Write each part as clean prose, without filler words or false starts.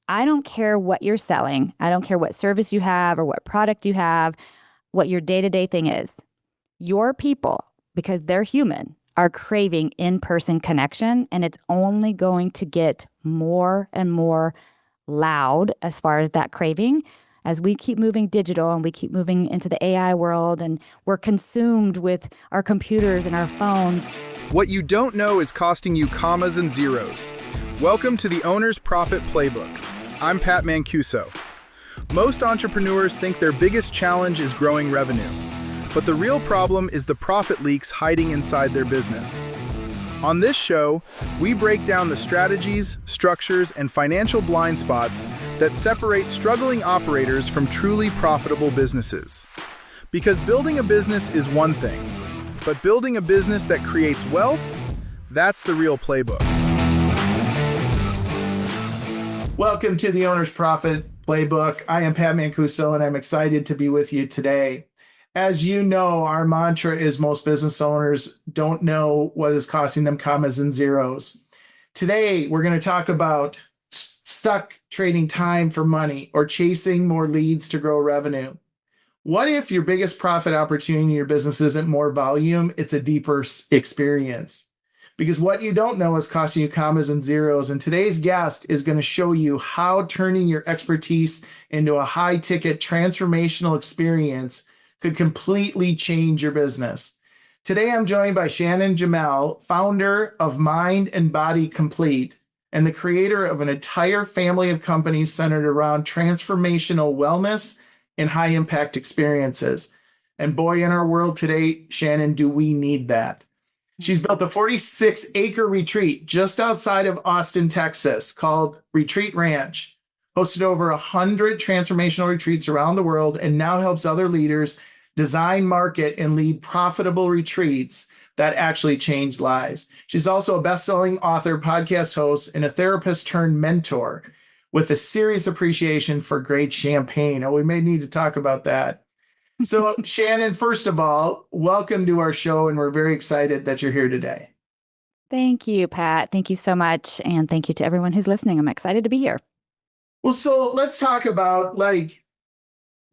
I don't care what you're selling. I don't care what service you have or what product you have, what your day-to-day thing is. Your people, because they're human, are craving in-person connection, and it's only going to get more and more loud as far as that craving as we keep moving digital and we keep moving into the AI world and we're consumed with our computers and our phones. What you don't know is costing you commas and zeros. Welcome to the Owner's Profit Playbook. I'm Pat Mancuso. Most entrepreneurs think their biggest challenge is growing revenue, but the real problem is the profit leaks hiding inside their business. On this show, we break down the strategies, structures, and financial blind spots that separate struggling operators from truly profitable businesses. Because building a business is one thing, but building a business that creates wealth, that's the real playbook. Welcome to the Owner's Profit Playbook. I am Pat Mancuso, and I'm excited to be with you today. As you know, our mantra is most business owners don't know what is costing them commas and zeros. Today, we're going to talk about stuck trading time for money or chasing more leads to grow revenue. What if your biggest profit opportunity in your business isn't more volume, it's a deeper experience? Because what you don't know is costing you commas and zeros. And today's guest is going to show you how turning your expertise into a high-ticket transformational experience could completely change your business. Today, I'm joined by Shannon Jamail, founder of Mind and Body Complete, and the creator of an entire family of companies centered around transformational wellness and high-impact experiences. And boy, in our world today, Shannon, do we need that. She's built a 46-acre retreat just outside of Austin, Texas, called Retreat Ranch, hosted over 100 transformational retreats around the world, and now helps other leaders design, market, and lead profitable retreats that actually change lives. She's also a best-selling author, podcast host, and a therapist turned mentor with a serious appreciation for great champagne. Oh, we may need to talk about that. So, Shannon, first of all, welcome to our show, and we're very excited that you're here today. Thank you, Pat. Thank you so much. And thank you to everyone who's listening. I'm excited to be here. Well, so let's talk about,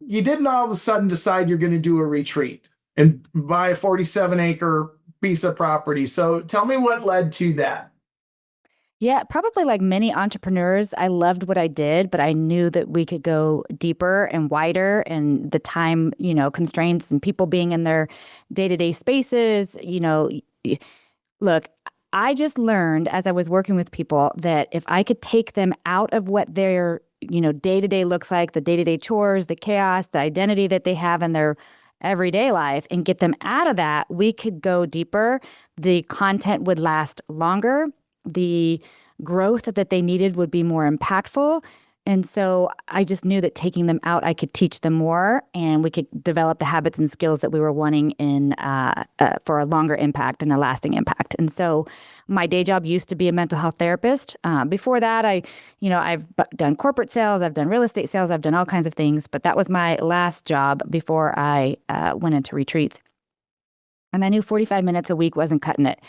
you didn't all of a sudden decide you're going to do a retreat and buy a 47-acre piece of property. So tell me what led to that. Yeah, probably like many entrepreneurs, I loved what I did, but I knew that we could go deeper and wider, and the time, constraints and people being in their day-to-day spaces, look, I just learned as I was working with people that if I could take them out of what their, day-to-day looks like, the day-to-day chores, the chaos, the identity that they have in their everyday life, and get them out of that, we could go deeper. The content would last longer. The growth that they needed would be more impactful. And so I just knew that taking them out, I could teach them more, and we could develop the habits and skills that we were wanting for a longer impact and a lasting impact. And so my day job used to be a mental health therapist. Before that, I've done corporate sales, I've done real estate sales, I've done all kinds of things, but that was my last job before I went into retreats. And I knew 45 minutes a week wasn't cutting it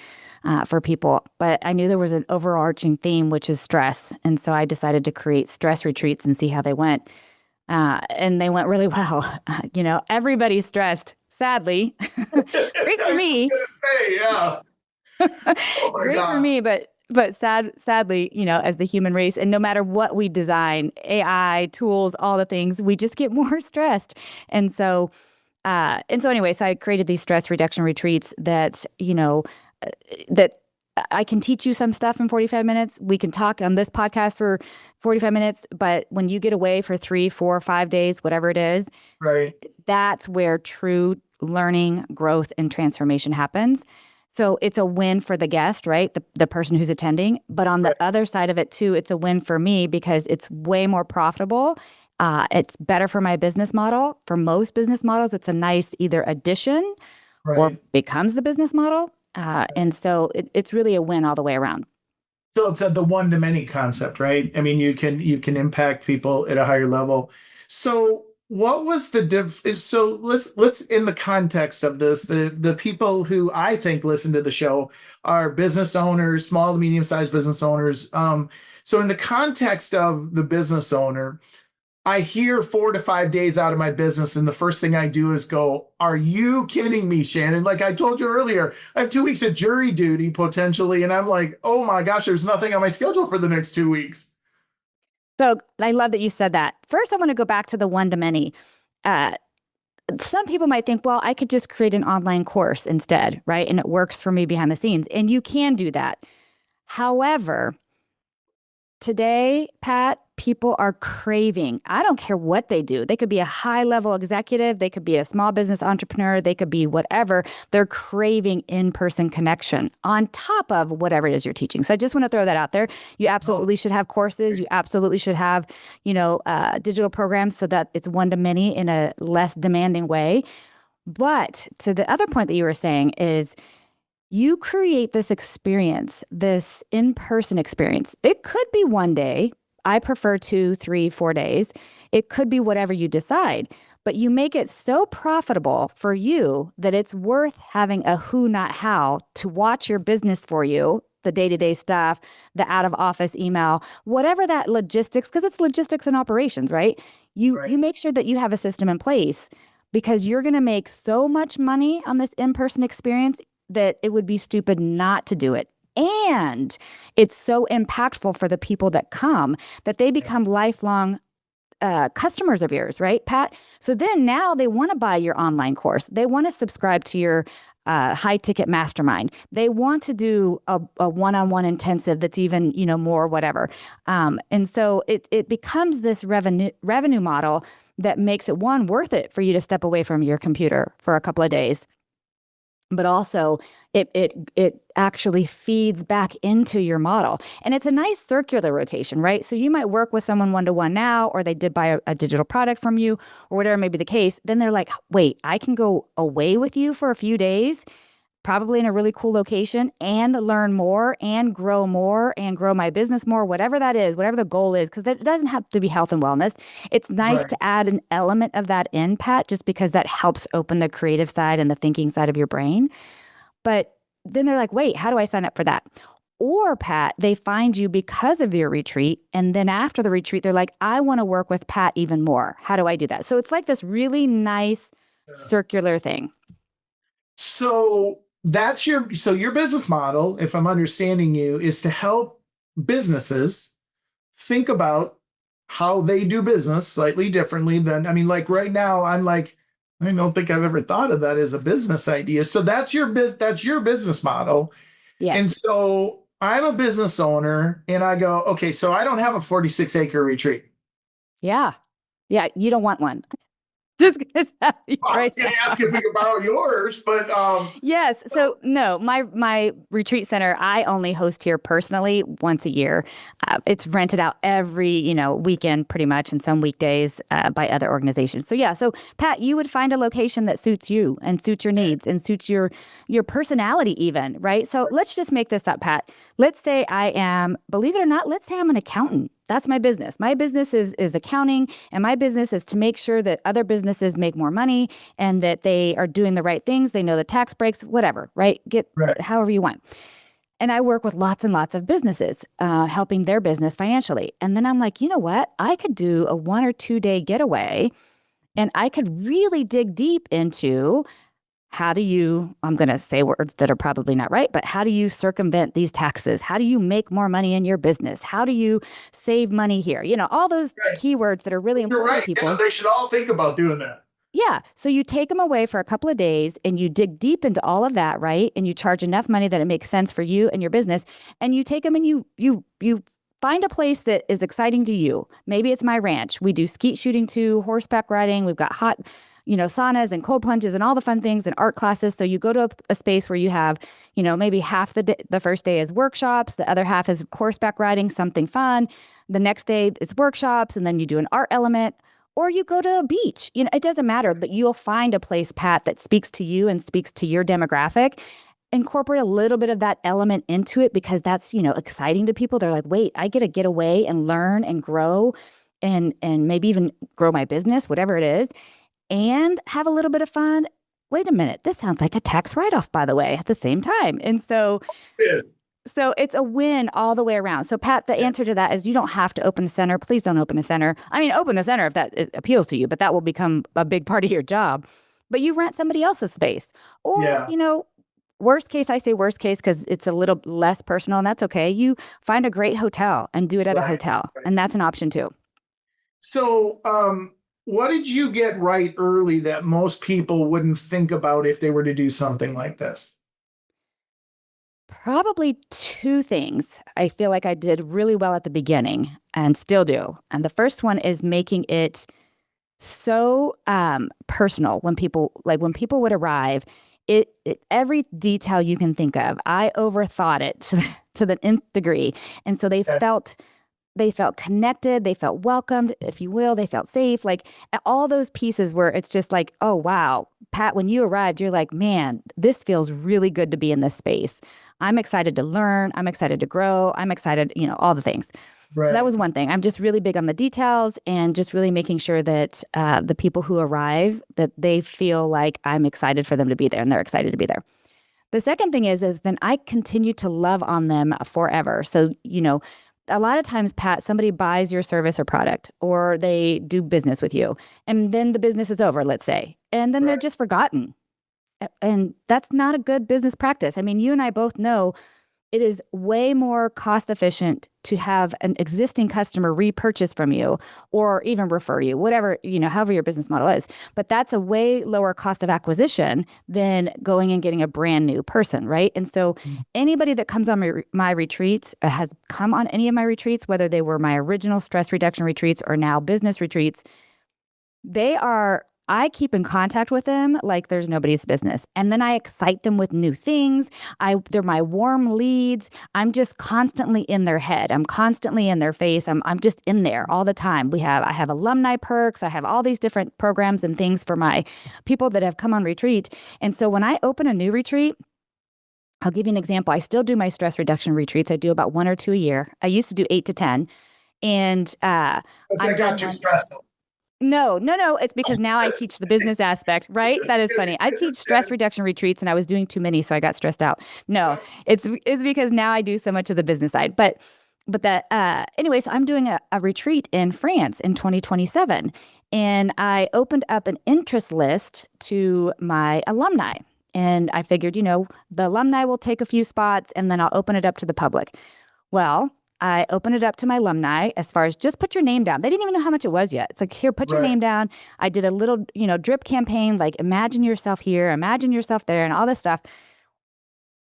for people, but I knew there was an overarching theme, which is stress. And so I decided to create stress retreats and see how they went. And they went really well. Everybody's stressed, sadly. Great for me. I was going to say, yeah. Oh my Great God. for me, but sadly, as the human race, and no matter what we design, AI, tools, all the things, we just get more stressed. And so anyway, so I created these stress reduction retreats that I can teach you some stuff in 45 minutes. We can talk on this podcast for 45 minutes, but when you get away for 3, 4, 5 days, whatever it is, right, that's where true learning, growth, and transformation happens. So it's a win for the guest, right? The person who's attending. But on the other side of it too, it's a win for me because it's way more profitable. It's better for my business model. For most business models, it's a nice either addition or becomes the business model. And so it's really a win all the way around. So it's the one-to-many concept, right? I mean, you can impact people at a higher level. So what was the so let's in the context of this, the people who I think listen to the show are business owners, small to medium-sized business owners. So in the context of the business owner, I hear 4 to 5 days out of my business, and the first thing I do is go, "Are you kidding me, Shannon?" Like I told you earlier, I have 2 weeks of jury duty potentially, and I'm like, "Oh my gosh, there's nothing on my schedule for the next 2 weeks." So I love that you said that. First, I want to go back to the one to many. Uh, some people might think, well, I could just create an online course instead, right? And it works for me behind the scenes. And you can do that. However, today, Pat, people are craving. I don't care what they do. They could be a high level executive, they could be a small business entrepreneur, they could be whatever. They're craving in person connection on top of whatever it is you're teaching. So I just want to throw that out there. You Oh, absolutely should have courses. You absolutely should have, digital programs so that it's one to many in a less demanding way. But to the other point that you were saying is, you create this experience, this in person experience. It could be one day. I prefer 2, 3, 4 days. It could be whatever you decide, but you make it so profitable for you that it's worth having a who, not how to watch your business for you, the day to day stuff, the out of office email, whatever that logistics, because it's logistics and operations, right? You right. make sure that you have a system in place because you're going to make so much money on this in person experience that it would be stupid not to do it. And it's so impactful for the people that come that they become lifelong customers of yours, right, Pat? So then now they want to buy your online course. They want to subscribe to your high ticket mastermind. They want to do a one-on-one intensive that's even, more whatever. And so it becomes this revenue model that makes it one worth it for you to step away from your computer for a couple of days, but also it actually feeds back into your model. And it's a nice circular rotation, right? So you might work with someone one to one now, or they did buy a digital product from you, or whatever may be the case. Then they're like, wait, I can go away with you for a few days, probably in a really cool location, and learn more and grow my business more, whatever that is, whatever the goal is, because it doesn't have to be health and wellness. It's nice Right. to add an element of that in, Pat, just because that helps open the creative side and the thinking side of your brain. But then they're like, wait, how do I sign up for that? Or, Pat, they find you because of your retreat. And then after the retreat, they're like, I want to work with Pat even more. How do I do that? So it's like this really nice circular thing. So your business model, if I'm understanding you, is to help businesses think about how they do business slightly differently than, I mean, like right now, I'm like, I don't think I've ever thought of that as a business idea. So that's your business model. And Yes. so I'm a business owner and I go, okay, so I don't have a 46-acre retreat. Yeah. Yeah. You don't want one. Just gonna tell you I right was going now. to ask if we could borrow yours, but Yes. So no, my retreat center, I only host here personally once a year. It's rented out every weekend, pretty much, and some weekdays by other organizations. So yeah. So Pat, you would find a location that suits you and suits your needs and suits your personality, even, right? So let's just make this up, Pat. Let's say I am, believe it or not, let's say I'm an accountant. That's my business. My business is accounting, and my business is to make sure that other businesses make more money and that they are doing the right things. They know the tax breaks, whatever, right? Get right. however you want. And I work with lots and lots of businesses, helping their business financially. And then I'm like, you know what? I could do a 1 or 2 day getaway and I could really dig deep into how do you, I'm going to say words that are probably not right, but how do you circumvent these taxes? How do you make more money in your business? How do you save money here? All those Right. keywords that are really You're important to right. Yeah, people. they should all think about doing that. Yeah. So you take them away for a couple of days and you dig deep into all of that, right? And you charge enough money that it makes sense for you and your business. And you take them and you find a place that is exciting to you. Maybe it's my ranch. We do skeet shooting too, horseback riding. We've got hot, saunas and cold plunges and all the fun things and art classes. So you go to a space where you have, maybe half the first day is workshops, the other half is horseback riding, something fun. The next day it's workshops, and then you do an art element, or you go to a beach. It doesn't matter, but you'll find a place, Pat, that speaks to you and speaks to your demographic. Incorporate a little bit of that element into it because that's, exciting to people. They're like, wait, I get to get away and learn and grow and maybe even grow my business, whatever it is, and have a little bit of fun. Wait a minute, this sounds like a tax write-off, by the way, at the same time. And so It is. So it's a win all the way around. So Pat, the Yeah. answer to that is you don't have to open a center. Please don't open a center. I mean, open the center if appeals to you, but that will become a big part of your job. But you rent somebody else's space. Or, Yeah. worst case, I say worst case because it's a little less personal and that's okay. You find a great hotel and do it at a Right. hotel. Right. And that's an option too. So, what did you get right early that most people wouldn't think about if they were to do something like this? Probably two things I feel like I did really well at the beginning and still do. And the first one is making it so personal when people would arrive. Every detail you can think of, I overthought it to the nth degree, and so Yeah. they felt connected, they felt welcomed, if you will, they felt safe. Like all those pieces where it's just like, oh wow, Pat, when you arrived, you're like, man, this feels really good to be in this space. I'm excited to learn. I'm excited to grow. I'm excited, all the things. So that Right. was one thing. I'm just really big on the details and just really making sure that the people who arrive, that they feel like I'm excited for them to be there and they're excited to be there. The second thing is then I continue to love on them forever. So, a lot of times, Pat, somebody buys your service or product or they do business with you and then the business is over, let's say, and then they're Right. just forgotten. And that's not a good business practice. I mean, you and I both know it is way more cost efficient to have an existing customer repurchase from you or even refer you, whatever, however your business model is. But that's a way lower cost of acquisition than going and getting a brand new person, right? And so anybody that comes on my retreats, has come on any of my retreats, whether they were my original stress reduction retreats or now business retreats, I keep in contact with them like there's nobody's business. And then I excite them with new things. They're my warm leads. I'm just constantly in their head. I'm constantly in their face. I'm just in there all the time. I have alumni perks. I have all these different programs and things for my people that have come on retreat. And so when I open a new retreat, I'll give you an example. I still do my stress reduction retreats. I do about one or two a year. I used to do 8 to 10. And But I'm that doing got you one. stressful. No, no, no. It's because now I teach the business aspect, right? That is funny. I teach stress reduction retreats and I was doing too many, so I got stressed out. No, it's because now I do so much of the business side. But that anyway, so I'm doing a retreat in France in 2027. And I opened up an interest list to my alumni. And I figured, the alumni will take a few spots and then I'll open it up to the public. Well, I opened it up to my alumni as far as just put your name down. They didn't even know how much it was yet. It's like, here, put your Right. name down. I did a little, drip campaign, like imagine yourself here, imagine yourself there, and all this stuff.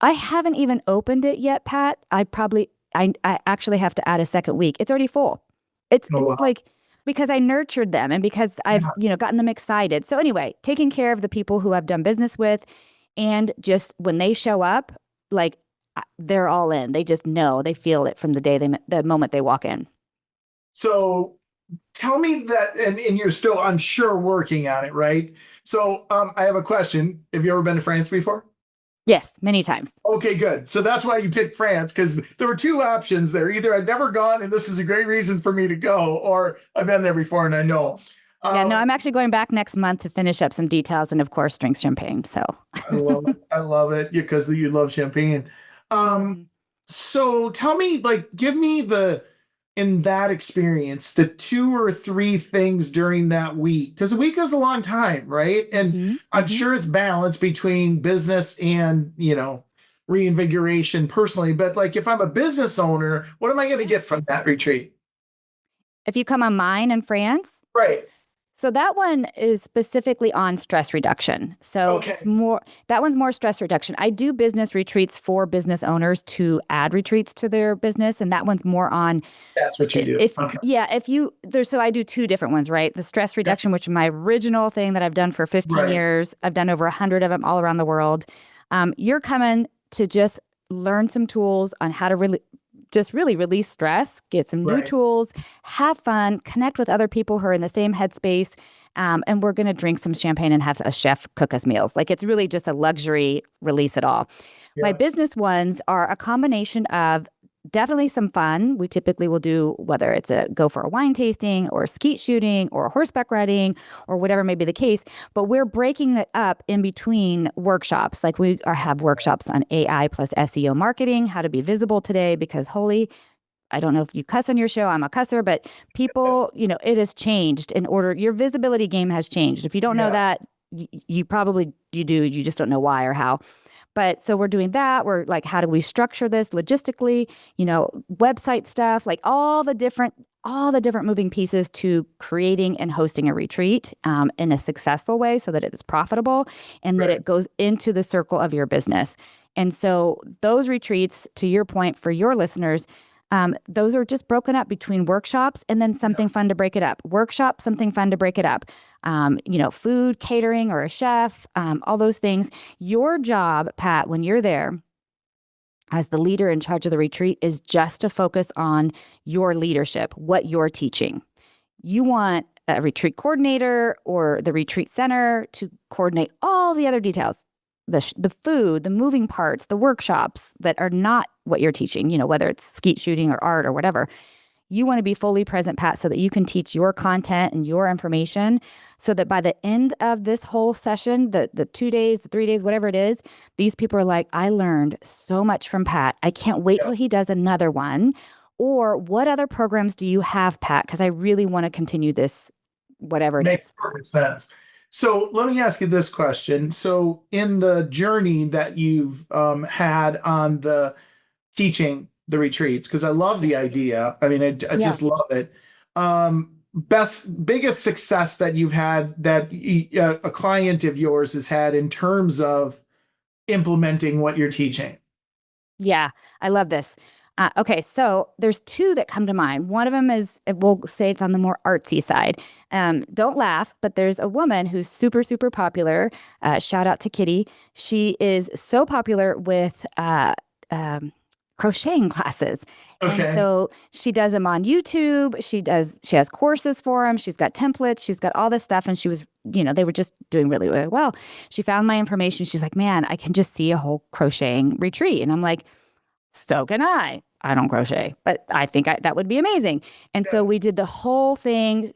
I haven't even opened it yet, Pat. I actually have to add a second week. It's already full. It's Oh, it's wow. like because I nurtured them and because I've, Yeah. gotten them excited. So anyway, taking care of the people who I've done business with and just when they show up, like they're all in. They just know, they feel it from the moment they walk in. So tell me that, and you're still, I'm sure, working on it, right? So I have a question. Have you ever been to France before? Yes, many times. Okay, good. So that's why you picked France, because there were two options there. Either I'd never gone and this is a great reason for me to go, or I've been there before and I know. Yeah, no, Um, I'm actually going back next month to finish up some details and of course drink champagne. So I love it. I love it because you love champagne. Um, Mhm. so tell me, like, give me in that experience, the two or three things during that week, because a week is a long time, right? And Mhm, I'm mhm. sure it's balanced between business and, reinvigoration personally. But like, if I'm a business owner, what am I going to get from that retreat? If you come on mine in France, Right. so that one is specifically on stress reduction. So it's Okay. more that one's more stress reduction. I do business retreats for business owners to add retreats to their business, and that one's more on That's what you do. if Okay. yeah, if you there's so I do two different ones, right? The stress Yeah. reduction, which is my original thing that I've done for 15 Right. years. I've done over 100 of them all around the world. You're coming to just learn some tools on how to really release stress, get some new Right. tools, have fun, connect with other people who are in the same headspace. And we're going to drink some champagne and have a chef cook us meals. Like it's really just a luxury release it all. My Yeah. business ones are a combination of definitely some fun. We typically will do whether it's a go for a wine tasting or skeet shooting or horseback riding or whatever may be the case. But we're breaking that up in between workshops. Like have workshops on AI plus SEO marketing, how to be visible today, because holy, I don't know if you cuss on your show. I'm a cusser, but people, it has changed your visibility game has changed. If you don't know Yeah. that, you probably, you do, you just don't know why or how. But so we're doing that. We're like, how do we structure this logistically? Website stuff, like all the different moving pieces to creating and hosting a retreat in a successful way so that it is profitable and that Right. it goes into the circle of your business. And so those retreats, to your point, for your listeners, those are just broken up between workshops and then something fun to break it up. Workshop, something fun to break it up. Food, catering, or a chef, all those things. Your job, Pat, when you're there as the leader in charge of the retreat is just to focus on your leadership, what you're teaching. You want a retreat coordinator or the retreat center to coordinate all the other details, the food, the moving parts, the workshops that are not what you're teaching, whether it's skeet shooting or art or whatever. You want to be fully present, Pat, so that you can teach your content and your information so that by the end of this whole session, the 2 days, the 3 days, whatever it is, these people are like, I learned so much from Pat. I can't wait till he does another one. Or what other programs do you have, Pat? Because I really want to continue this, whatever it Makes is. perfect sense. So let me ask you this question. So in the journey that you've had on the teaching the retreats, because I love the idea. I mean, I Yeah. just love it. Biggest success that you've had that a client of yours has had in terms of implementing what you're teaching. Yeah, I love this. Okay, so there's two that come to mind. One of them is, we'll say it's on the more artsy side. Don't laugh, but there's a woman who's super, super popular. Shout out to Kitty. She is so popular with crocheting classes. And Okay. so she does them on YouTube. She has courses for them. She's got templates. She's got all this stuff. And she was, they were just doing really, really well. She found my information. She's like, man, I can just see a whole crocheting retreat. And I'm like, so can I. I don't crochet, but I think that would be amazing. And so we did the whole thing,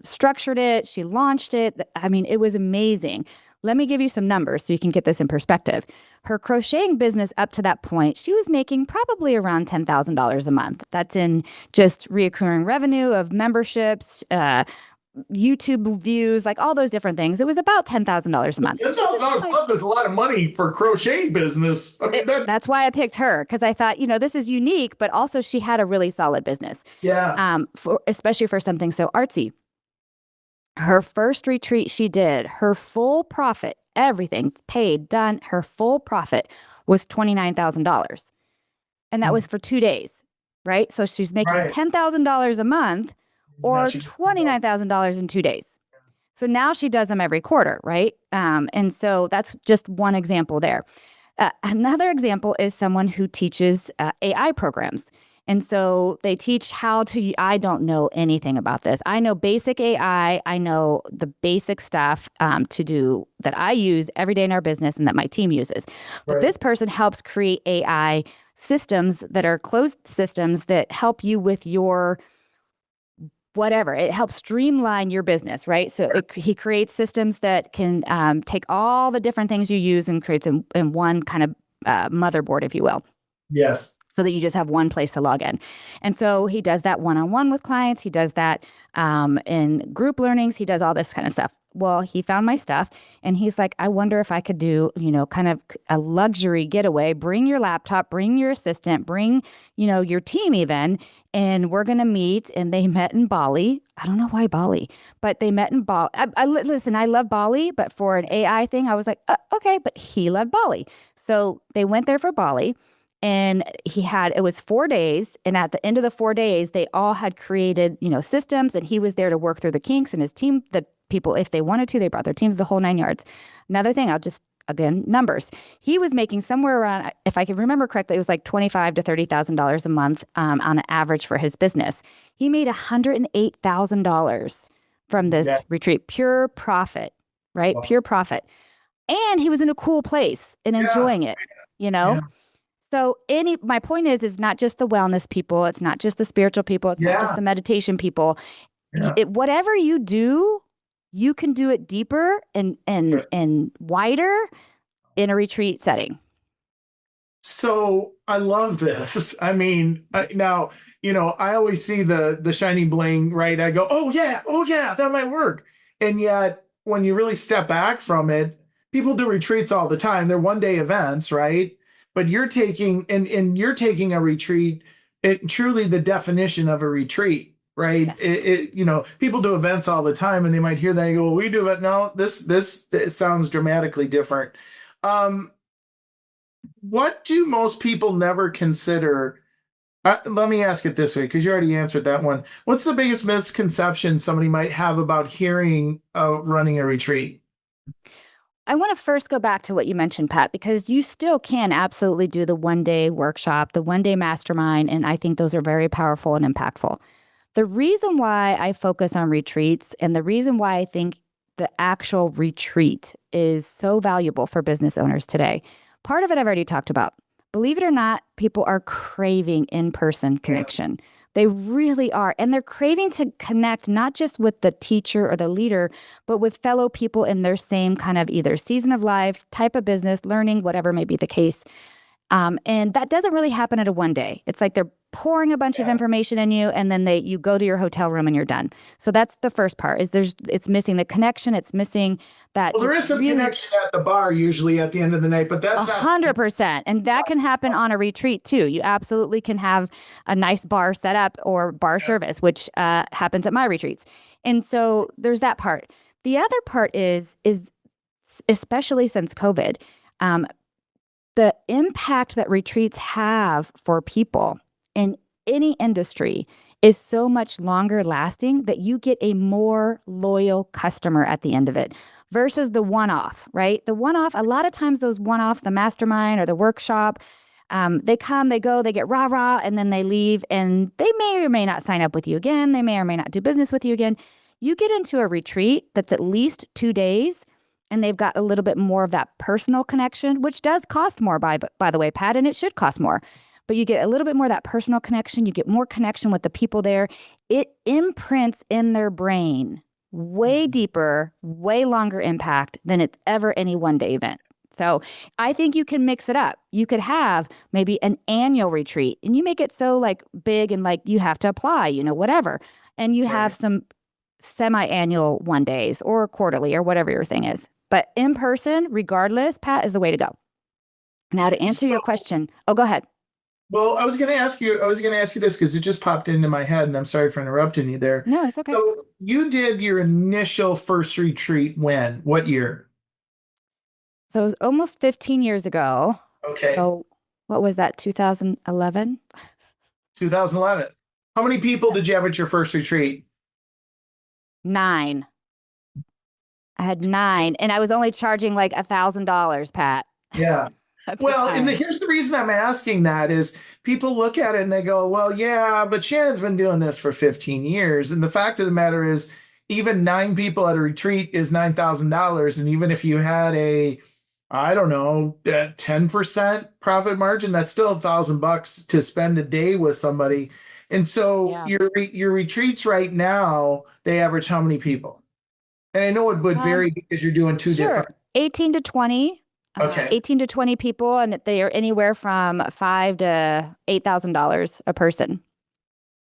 structured it. She launched it. I mean, it was amazing. Let me give you some numbers so you can get this in perspective. Her crocheting business up to that point, she was making probably around $10,000 a month. That's in just reoccurring revenue of memberships, YouTube views, like all those different things. It was about $10,000 a month. $10,000 a month is a lot of money for crocheting business. I mean, That's why I picked her, because I thought, this is unique, but also she had a really solid business. yeah. Especially for something so artsy. Her first retreat she did, her full profit, everything's paid, done. Her full profit was $29,000. And that was for 2 days, right? So she's making Right. $10,000 a month Now or she- $29,000 in 2 days. So now she does them every quarter, right? And so that's just one example there. Another example is someone who teaches AI programs. And so they teach I don't know anything about this. I know basic AI. I know the basic stuff to do that I use every day in our business and that my team uses. But Right. this person helps create AI systems that are closed systems that help you with your whatever. It helps streamline your business, right? So he creates systems that can take all the different things you use and creates in one kind of motherboard, if you will, Yes. so that you just have one place to log in. And so he does that one-on-one with clients. He does that in group learnings. He does all this kind of stuff. Well, he found my stuff and he's like, I wonder if I could do, kind of a luxury getaway. Bring your laptop, bring your assistant, bring, your team even. And we're going to meet. And they met in Bali. I don't know why Bali, but they met in Bali. Listen, I love Bali, but for an AI thing, I was like, okay, but he loved Bali. So they went there for Bali. And it was 4 days. And at the end of the 4 days, they all had created, systems. And he was there to work through the kinks, and his team, the people, if they wanted to, they brought their teams the whole 9 yards. Another thing, again, numbers. He was making somewhere around, if I can remember correctly, it was like $25,000 to $30,000 a month on an average for his business. He made $108,000 from this retreat, pure profit, right? Wow. Pure profit. And he was in a cool place and enjoying it, Yeah. So my point is not just the wellness people, it's not just the spiritual people, it's not just Yeah. the meditation people. Yeah. Whatever you do, you can do it deeper and wider in a retreat setting. So I love this. I mean, now, I always see the shiny bling, right? I go, oh yeah, that might work. And yet, when you really step back from it, people do retreats all the time. They're 1 day events, right? But you're taking a retreat, truly the definition of a retreat, right? Yes. People do events all the time, and they might hear that and go, well, we do it. No, this it sounds dramatically different. Um, what do most people never consider? Let me ask it this way, because you already answered that one. What's the biggest misconception somebody might have about hearing running a retreat? I want to first go back to what you mentioned, Pat, because you still can absolutely do the 1 day workshop, the 1 day mastermind, and I think those are very powerful and impactful. The reason why I focus on retreats and the reason why I think the actual retreat is so valuable for business owners today, part of it I've already talked about. Believe it or not, people are craving in-person connection. They really are. And they're craving to connect not just with the teacher or the leader, but with fellow people in their same kind of either season of life, type of business, learning, whatever may be the case. And that doesn't really happen at a 1 day. It's like they're pouring a bunch of information in you, and then you go to your hotel room and you're done. So that's the first part. It's missing the connection. It's missing that. Well, there is some connection at the bar usually at the end of the night, but that's not 100%. And that can happen on a retreat too. You absolutely can have a nice bar set up or bar service, which happens at my retreats. And so there's that part. The other part is especially since COVID, the impact that retreats have for people in any industry is so much longer lasting that you get a more loyal customer at the end of it versus the one-off, right? The one-off, a lot of times those one-offs, the mastermind or the workshop, they come, they go, they get rah-rah, and then they leave, and they may or may not sign up with you again. They may or may not do business with you again. You get into a retreat that's at least 2 days, and they've got a little bit more of that personal connection, which does cost more, by the way, Pat, and it should cost more. But you get a little bit more of that personal connection. You get more connection with the people there. It imprints in their brain way deeper, way longer impact than it's ever any 1 day event. So I think you can mix it up. You could have maybe an annual retreat, and you make it so like big and like you have to apply, whatever. And you have some semi-annual 1 days or quarterly or whatever your thing is. But in person, regardless, Pat, is the way to go. Now, to answer your question, go ahead. Well, I was going to ask you this because it just popped into my head, and I'm sorry for interrupting you there. No, it's okay. So you did your initial first retreat when? What year? So it was almost 15 years ago. Okay. So what was that, 2011? 2011. How many people did you have at your first retreat? 9. I had 9, and I was only charging like $1,000, Pat. Yeah. Well, and here's the reason I'm asking that is people look at it and they go, well, yeah, but Shannon's been doing this for 15 years. And the fact of the matter is, even 9 people at a retreat is $9,000. And even if you had I don't know, 10% profit margin, that's still $1,000 to spend a day with somebody. And so your retreats right now, they average how many people? And I know it would vary because you're doing two different. 18 to 20. Okay. 18 to 20 people, and they are anywhere from $5,000 to $8,000 a person.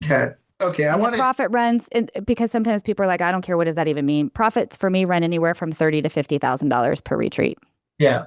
Okay. Okay. The profit runs, because sometimes people are like, I don't care. What does that even mean? Profits for me run anywhere from $30,000 to $50,000 per retreat. Yeah.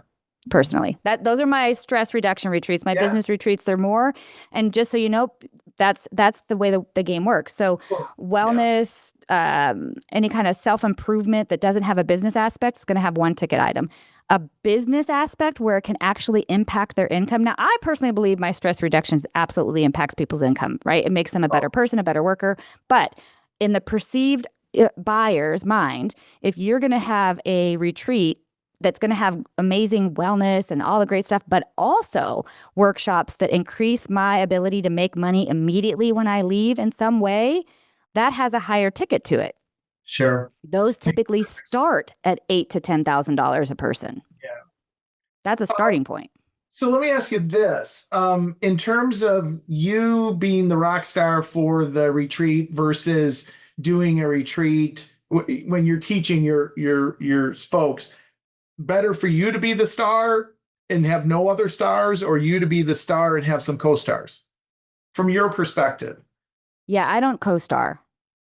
Personally, those are my stress reduction retreats. My business retreats, they're more. And just so you know, that's the way the game works. So wellness, any kind of self-improvement that doesn't have a business aspect is going to have one ticket item. A business aspect where it can actually impact their income. Now, I personally believe my stress reductions absolutely impacts people's income, right? It makes them a better person, a better worker. But in the perceived buyer's mind, if you're going to have a retreat that's going to have amazing wellness and all the great stuff, but also workshops that increase my ability to make money immediately when I leave in some way, that has a higher ticket to it. Sure. Those typically start at $8,000 to $10,000 a person. Yeah. That's a starting point. So let me ask you this. In terms of you being the rock star for the retreat versus doing a retreat when you're teaching your folks, better for you to be the star and have no other stars, or you to be the star and have some co-stars from your perspective? Yeah, I don't co-star.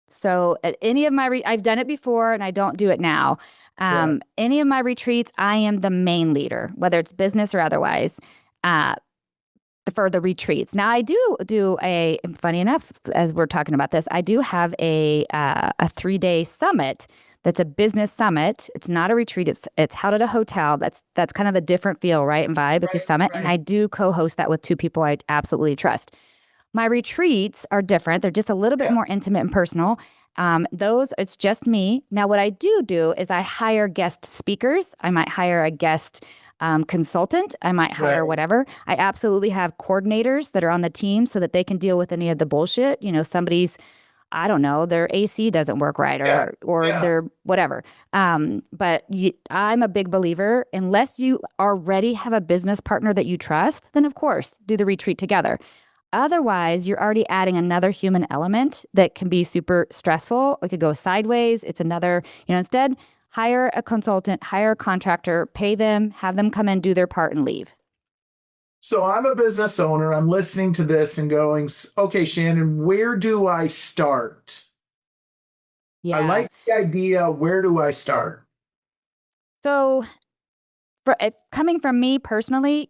So at any of my, I've done it before and I don't do it now. Yeah. Any of my retreats, I am the main leader, whether it's business or otherwise, uh, for the retreats. Now I do a, funny enough, as we're talking about this, I do have a 3 day summit. That's a business summit. It's not a retreat. It's held at a hotel. That's kind of a different feel, right, and vibe at the Right, summit. And right. I do co-host that with two people I absolutely trust. My retreats are different. They're just a little bit Yeah. more intimate and personal. Those, it's just me. Now, what I do is I hire guest speakers. I might hire a guest consultant. I might hire Right. whatever. I absolutely have coordinators that are on the team so that they can deal with any of the bullshit. Somebody's, I don't know, their AC doesn't work right Yeah. or Yeah. their whatever. I'm a big believer. Unless you already have a business partner that you trust, then of course do the retreat together. Otherwise, you're already adding another human element that can be super stressful. It could go sideways. It's another, instead, hire a consultant, hire a contractor, pay them, have them come in, do their part, and leave. So I'm a business owner. I'm listening to this and going, okay, Shannon, where do I start? I Yeah. like the idea. Where do I start? So, coming from me personally,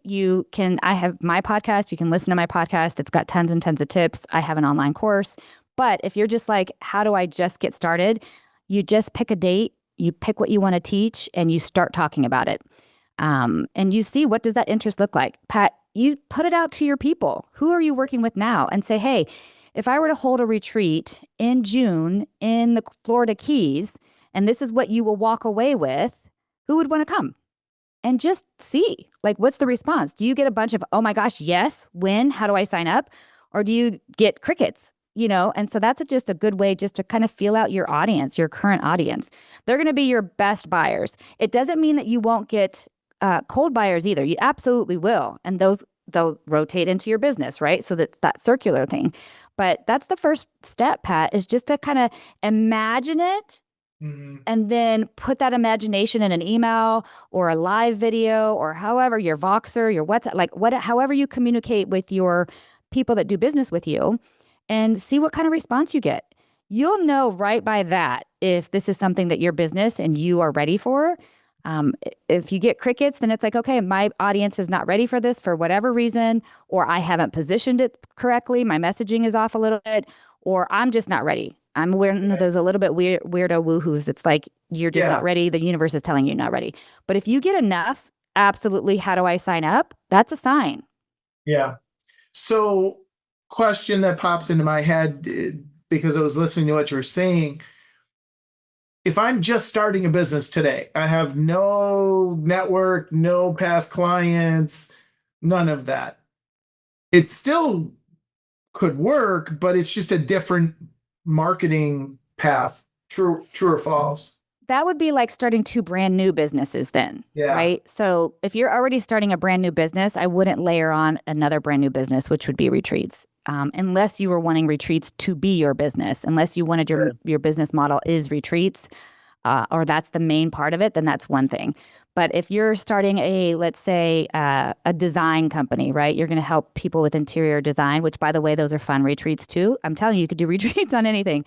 I have my podcast. You can listen to my podcast. It's got tons and tons of tips. I have an online course. But if you're just like, how do I just get started? You just pick a date, you pick what you want to teach, and you start talking about it. And you see, what does that interest look like? Pat, you put it out to your people. Who are you working with now? And say, hey, if I were to hold a retreat in June in the Florida Keys, and this is what you will walk away with, who would want to come? And just see, like, what's the response? Do you get a bunch of, oh my gosh, yes, when? How do I sign up? Or do you get crickets? And so that's just a good way just to kind of feel out your audience, your current audience. They're going to be your best buyers. It doesn't mean that you won't get cold buyers either. You absolutely will. And they'll rotate into your business, right? So that's that circular thing. But that's the first step, Pat, is just to kind of imagine it Mhm. and then put that imagination in an email or a live video or however your Voxer, your WhatsApp, however you communicate with your people that do business with you and see what kind of response you get. You'll know right by that if this is something that your business and you are ready for. If you get crickets, then it's like, okay, my audience is not ready for this for whatever reason, or I haven't positioned it correctly. My messaging is off a little bit, or I'm just not ready. I'm one of those a little bit weirdo woohoos. It's like you're just not Yeah. ready. The universe is telling you not ready. But if you get enough, absolutely, how do I sign up? That's a sign. Yeah. So, question that pops into my head because I was listening to what you were saying. If I'm just starting a business today, I have no network, no past clients, none of that. It still could work, but it's just a different marketing path. True or false? That would be like starting two brand new businesses then, Yeah. right? So if you're already starting a brand new business, I wouldn't layer on another brand new business, which would be retreats. Unless you were wanting retreats to be your business, unless you wanted Sure. your business model is retreats, or that's the main part of it, then that's one thing. But if you're starting let's say, a design company, right? You're going to help people with interior design, which, by the way, those are fun retreats too. I'm telling you, you could do retreats on anything.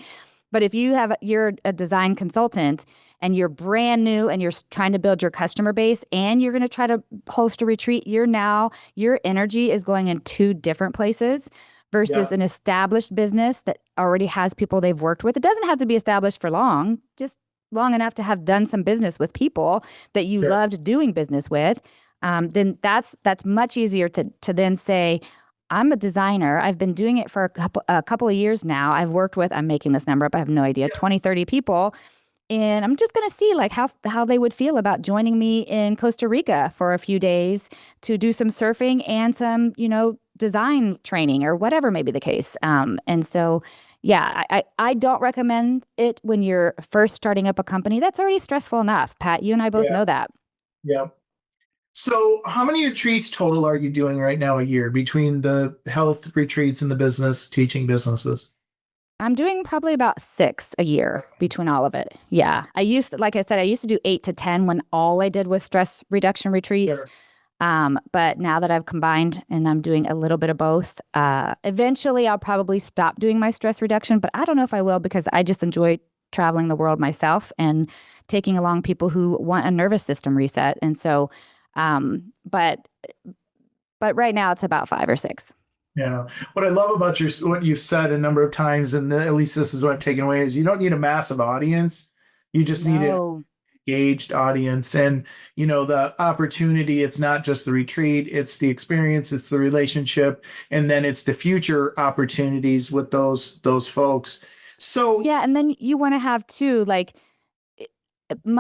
But if you're a design consultant and you're brand new and you're trying to build your customer base and you're going to try to host a retreat, your energy is going in two different places versus Yeah. an established business that already has people they've worked with. It doesn't have to be established for long, just long enough to have done some business with people that you Sure. loved doing business with. Then that's much easier to then say, I'm a designer. I've been doing it for a couple of years now. I'm making this number up. I have no idea, Yeah. 20, 30 people. And I'm just going to see like how they would feel about joining me in Costa Rica for a few days to do some surfing and some, design training or whatever may be the case. And so, yeah, I don't recommend it when you're first starting up a company. That's already stressful enough. Pat, you and I both Yeah. know that. Yeah. So, how many retreats total are you doing right now a year between the health retreats and the business teaching businesses? I'm doing probably about 6 a year between all of it. Yeah. Like I said, I used to do 8 to 10 when all I did was stress reduction retreats. Sure. But now that I've combined and I'm doing a little bit of both, eventually I'll probably stop doing my stress reduction, but I don't know if I will because I just enjoy traveling the world myself and taking along people who want a nervous system reset. And so, um, but but right now it's about 5 or 6. Yeah. What I love about what you've said a number of times, and at least this is what I'm taking away, is you don't need a massive audience. You just need an No. engaged audience. And, the opportunity, it's not just the retreat, it's the experience, it's the relationship, and then it's the future opportunities with those folks. So Yeah, and then you want to have too, like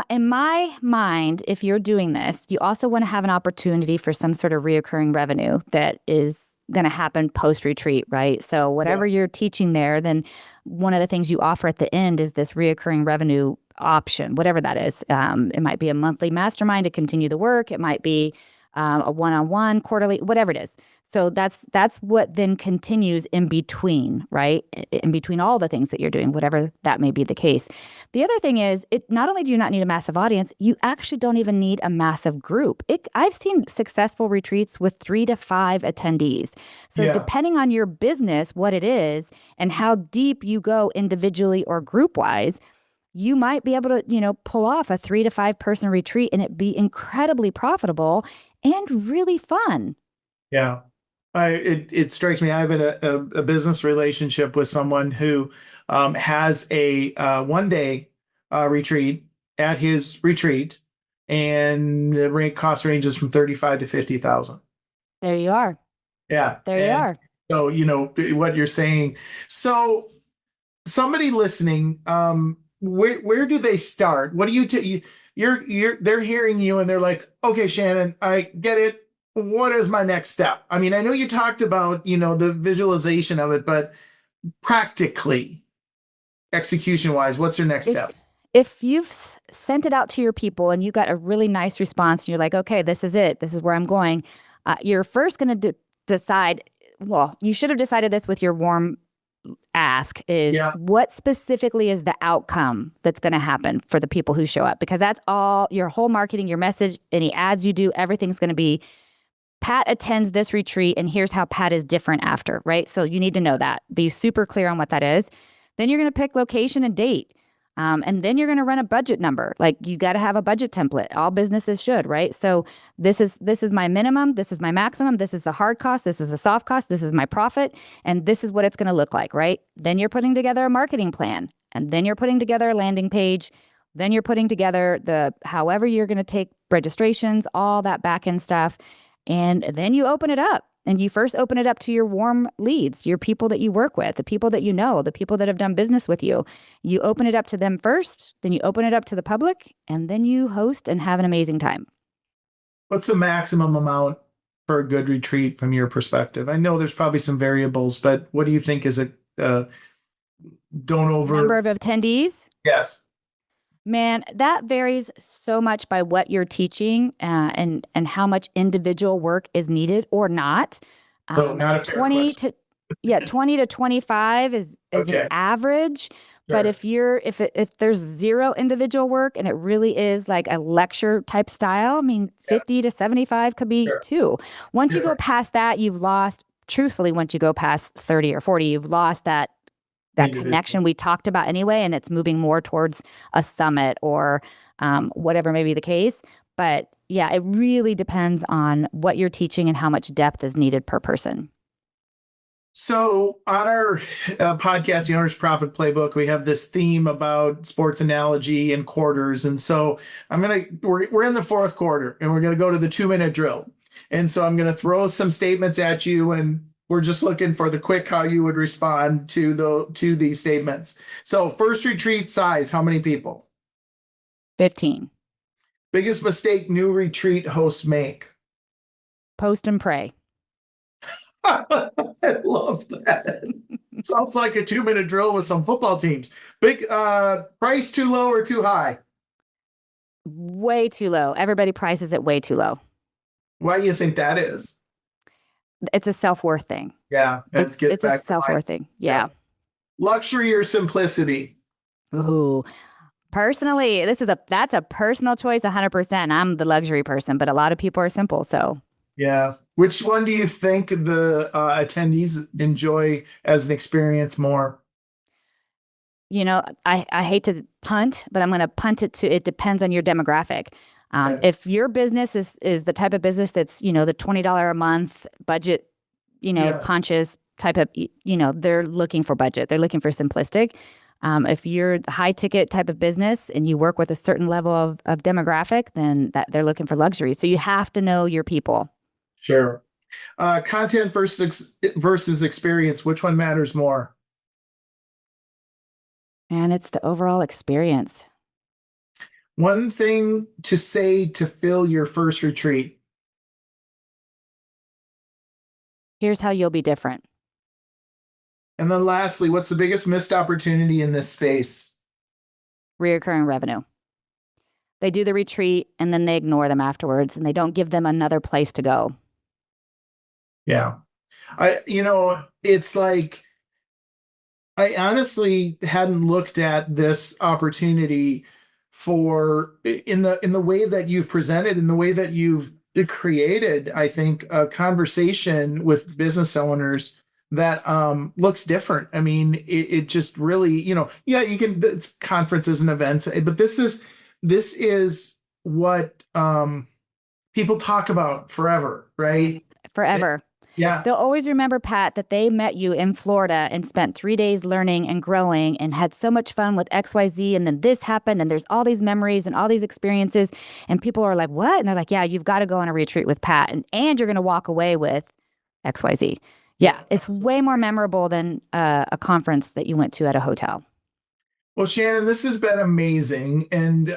in my mind, if you're doing this, you also want to have an opportunity for some sort of reoccurring revenue that is going to happen post retreat, right? So yeah, whatever you're teaching there, then one of the things you offer at the end is this reoccurring revenue option, whatever that is. It might be a monthly mastermind to continue the work. It might be a one-on-one, quarterly, whatever it is. So that's what then continues in between, right? In between all the things that you're doing, whatever that may be the case. The other thing is, it not only do you not need a massive audience, you actually don't even need a massive group. I've seen successful retreats with 3 to 5 attendees. So yeah, depending on your business, what it is, and how deep you go individually or group wise, you might be able to, pull off a 3 to 5 person retreat and it be incredibly profitable and really fun. yeah. It strikes me. I have a business relationship with someone who has a 1 day retreat at his retreat, and the rate cost ranges from 35 to 50,000. There you are. Yeah, There you and are. so what you're saying. So somebody listening, where do they start? What do you're they're hearing you and they're like, okay, Shannon, I get it. What is my next step? I mean, I know you talked about, the visualization of it, but practically, execution wise, what's your next If step? if you've sent it out to your people and you got a really nice response and you're like, okay, this is it. This is where I'm going. You're first going to decide. Well, you should have decided this with your warm ask is Yeah, what specifically is the outcome that's going to happen for the people who show up? Because that's all your whole marketing, your message, any ads you do, everything's going to be Pat attends this retreat and here's how Pat is different after, right? So you need to know that. Be super clear on what that is. Then you're going to pick location and date. And then you're going to run a budget number. Like you got to have a budget template. All businesses should, right? So this is my minimum. This is my maximum. This is the hard cost. This is the soft cost. This is my profit, and this is what it's going to look like, right? Then you're putting together a marketing plan, and then you're putting together a landing page. Then you're putting together the however you're going to take registrations, all that back end stuff, and then you open it up. And you first open it up to your warm leads, your people that you work with, the people that you know, the people that have done business with you. You open it up to them first, then you open it up to the public, and then you host and have an amazing time. what's the maximum amount for a good retreat from your perspective? I know there's probably some variables, but what do you think is it? Don't Number over. of attendees, Yes. man, that varies so much by what you're teaching and how much individual work is needed or not. So not a fair 20 question. to yeah, 20 to 25 is an Okay. average. But Sure. if there's zero individual work and it really is like a lecture type style, I mean, Yeah. 50 to 75 could be Sure. two. Once you go Different. past that, you've lost, truthfully, once you go past 30 or 40, you've lost that Individual. connection we talked about anyway, and it's moving more towards a summit or whatever may be the case. But yeah, it really depends on what you're teaching and how much depth is needed per person. So on our podcast, the Owner's Profit Playbook, we have this theme about sports analogy and quarters. And so we're in the fourth quarter and we're gonna go to the 2 minute drill. And so I'm gonna throw some statements at you, and we're just looking for the quick how you would respond to these statements. So first retreat size, how many people? 15. Biggest mistake new retreat hosts make. Post and pray. I love that. Sounds like a 2 minute drill with some football teams. Big price too low or too high? Way too low. Everybody prices it way too low. Why do you think that is? It's a self-worth thing. Yeah, it It's gets it's a back to mine. self-worth thing. Yeah. Yeah. Luxury or simplicity? Ooh. Personally, that's a personal choice 100%. I'm the luxury person, but a lot of people are simple, so Yeah. Which one do you think the attendees enjoy as an experience more? I hate to punt, but I'm going to punt it to it depends on your demographic. Okay. If your business is the type of business that's, the $20 a month budget, Yeah. conscious type of, they're looking for budget. They're looking for simplistic. If you're the high ticket type of business and you work with a certain level of demographic, then that they're looking for luxury. So you have to know your people. Sure. Content versus experience. Which one matters more? And it's the overall experience. One thing to say to fill your first retreat. Here's how you'll be different. And then lastly, what's the biggest missed opportunity in this space? Reoccurring revenue. They do the retreat and then they ignore them afterwards and they don't give them another place to go. Yeah. It's like I honestly hadn't looked at this opportunity for in the way that you've presented, in the way that you've created, I think, a conversation with business owners that looks different. I mean, it just really, yeah, you can, it's conferences and events, but this is what people talk about forever, right? Forever. Yeah. They'll always remember, Pat, that they met you in Florida and spent 3 days learning and growing and had so much fun with XYZ. And then this happened and there's all these memories and all these experiences. And people are like, what? And they're like, yeah, you've got to go on a retreat with Pat and you're going to walk away with XYZ. Yeah, it's way more memorable than a conference that you went to at a hotel. Well, Shannon, this has been amazing. And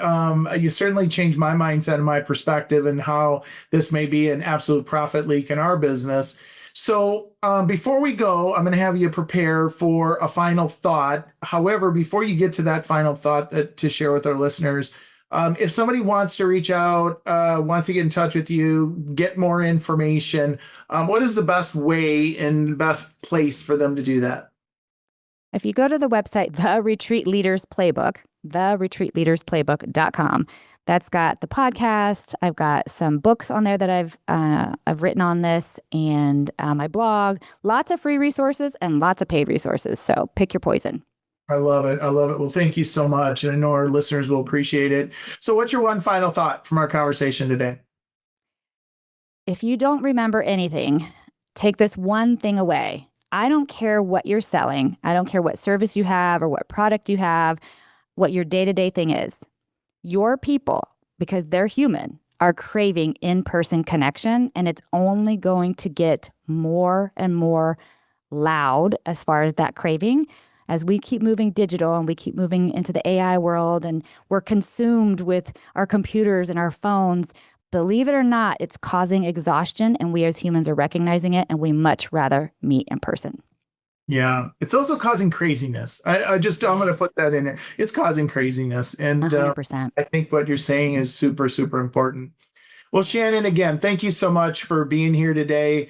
you certainly changed my mindset and my perspective and how this may be an absolute profit leak in our business. So before we go, I'm going to have you prepare for a final thought. However, before you get to that final thought to share with our listeners, if somebody wants to reach out, wants to get in touch with you, get more information, what is the best way and best place for them to do that? If you go to the website, The Retreat Leaders Playbook, theretreatleadersplaybook.com, that's got the podcast. I've got some books on there that I've written on this and my blog, lots of free resources and lots of paid resources. So pick your poison. I love it. I love it. Well, thank you so much. And I know our listeners will appreciate it. So what's your one final thought from our conversation today? If you don't remember anything, take this one thing away. I don't care what you're selling. I don't care what service you have or what product you have, what your day-to-day thing is. Your people, because they're human, are craving in-person connection, and it's only going to get more and more loud as far as that craving as we keep moving digital and we keep moving into the AI world and we're consumed with our computers and our phones. Believe it or not, it's causing exhaustion, and we as humans are recognizing it, and we much rather meet in person. Yeah, it's also causing craziness. I'm going to put that in there. It's causing craziness. And 100%. I think what you're saying is super, super important. Well, Shannon, again, thank you so much for being here today.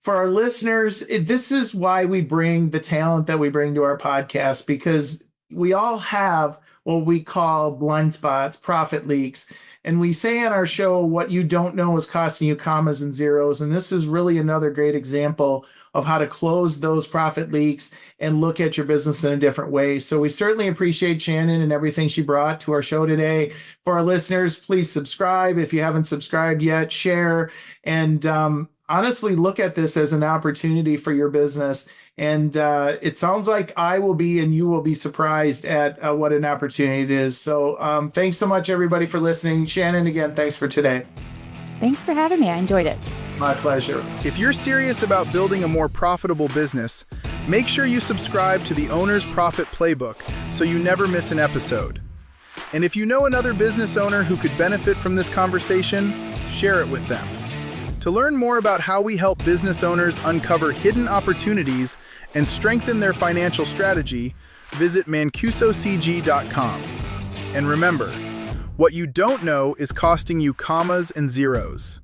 For our listeners, this is why we bring the talent that we bring to our podcast, because we all have what we call blind spots, profit leaks. And we say on our show, what you don't know is costing you commas and zeros. And this is really another great example of how to close those profit leaks and look at your business in a different way. So we certainly appreciate Shannon and everything she brought to our show today. For our listeners, please subscribe. If you haven't subscribed yet, share. And honestly, look at this as an opportunity for your business. And it sounds like I will be and you will be surprised at what an opportunity it is. So thanks so much, everybody, for listening. Shannon, again, thanks for today. Thanks for having me. I enjoyed it. My pleasure. If you're serious about building a more profitable business, make sure you subscribe to the Owner's Profit Playbook so you never miss an episode. And if you know another business owner who could benefit from this conversation, share it with them. To learn more about how we help business owners uncover hidden opportunities and strengthen their financial strategy, visit mancusocg.com. And remember, what you don't know is costing you commas and zeros.